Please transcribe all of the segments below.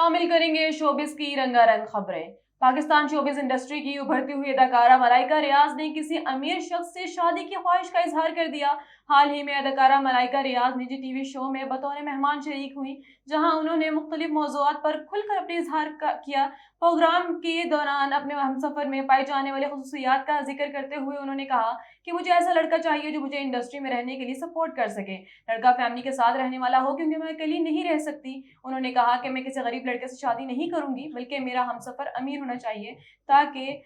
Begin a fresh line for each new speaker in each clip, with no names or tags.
शामिल करेंगे शोबिस की रंगारंग खबरें। पाकिस्तान शोबिस इंडस्ट्री की उभरती हुई अदाकारा मलाइका रियाज ने किसी अमीर शख्स से शादी की ख्वाहिश का इजहार कर दिया। हाल ही में अदाकारा मलाइका रियाज निजी टीवी शो में बतौर मेहमान शरीक हुई, जहां उन्होंने मुख्तलिफ मौज़ूआत पर खुलकर अपने इजहार किया। प्रोग्राम के दौरान अपने हमसफर में पाई जाने वाली खुसूसियात का जिक्र करते हुए उन्होंने कहा कि मुझे ऐसा लड़का चाहिए जो मुझे इंडस्ट्री में रहने के लिए सपोर्ट कर सके। लड़का फैमिली के साथ रहने वाला हो, क्योंकि मैं अकेली नहीं रह सकती। उन्होंने कहा कि मैं किसी गरीब लड़के से शादी नहीं करूंगी, बल्कि मेरा हमसफर अमीर होना चाहिए, ताकि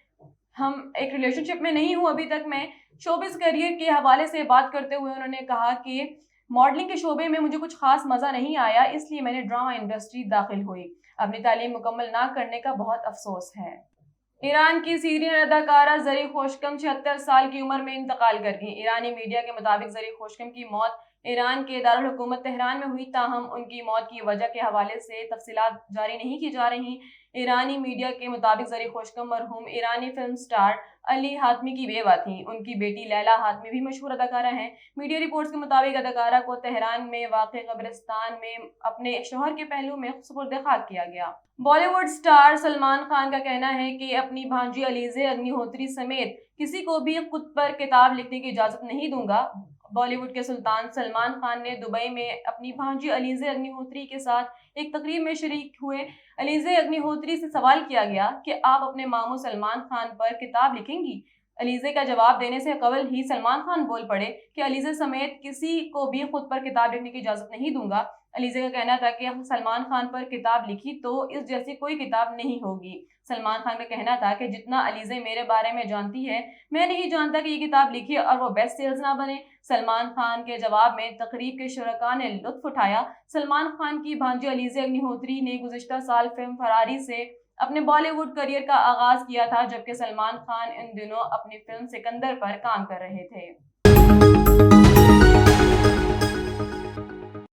हम एक रिलेशनशिप में नहीं हूं अभी तक। मैं शोबिस करियर के हवाले से बात करते हुए उन्होंने कहा कि मॉडलिंग के शोबे में मुझे कुछ खास मजा नहीं आया, इसलिए मैंने ड्रामा इंडस्ट्री दाखिल हुई। अपनी तालीम मुकम्मल ना करने का बहुत अफसोस है। ईरान की सीरियन अदाकारा ज़री खोशकम 76 साल की उम्र में इंतकाल कर गई। ईरानी मीडिया के मुताबिक ज़री खोशकम की मौत ईरान के दारुल हुकूमत तेहरान में हुई, ताहम उनकी मौत की वजह के हवाले से तफसीलात जारी नहीं की जा रही। ईरानी मीडिया के मुताबिक ज़री खोशकम मरहूम ईरानी फिल्म स्टार अली हातमी की बेवा थी। उनकी बेटी लैला हातमी भी मशहूर अदाकारा हैं। मीडिया रिपोर्ट्स के मुताबिक अदाकारा को तेहरान में वाक़ कब्रिस्तान में अपने शोहर के पहलू में सुपुर्द खाक किया गया। बॉलीवुड स्टार सलमान खान का कहना है कि अपनी भांजी अलीज़े अग्निहोत्री समेत किसी को भी खुद पर किताब लिखने की इजाजत नहीं दूंगा। बॉलीवुड के सुल्तान सलमान खान ने दुबई में अपनी भांजी अलीज़े अग्निहोत्री के साथ एक तकरीब में शरीक हुए। अलीज़े अग्निहोत्री से सवाल किया गया कि आप अपने मामू सलमान खान पर किताब लिखेंगी। अलीज़े का जवाब देने से कबल ही सलमान खान बोल पड़े कि अलीज़े समेत किसी को भी खुद पर किताब लिखने की इजाजत नहीं दूंगा। अलीज़े का कहना था कि सलमान खान पर किताब लिखी तो इस जैसी कोई किताब नहीं होगी। सलमान खान का कहना था कि जितना अलीज़े मेरे बारे में जानती है, मैं नहीं जानता कि ये किताब लिखी और वो बेस्ट सेल्स ना बने। सलमान खान के जवाब में तकरीब के शुरका ने लुत्फ उठाया। सलमान खान की भांजी अलीज़े अग्निहोत्री ने गुज़िश्ता साल फिल्म फरारी से अपने बॉलीवुड करियर का आगाज किया था, जबकि सलमान खान इन दिनों अपनी फिल्म सिकंदर पर काम कर रहे थे।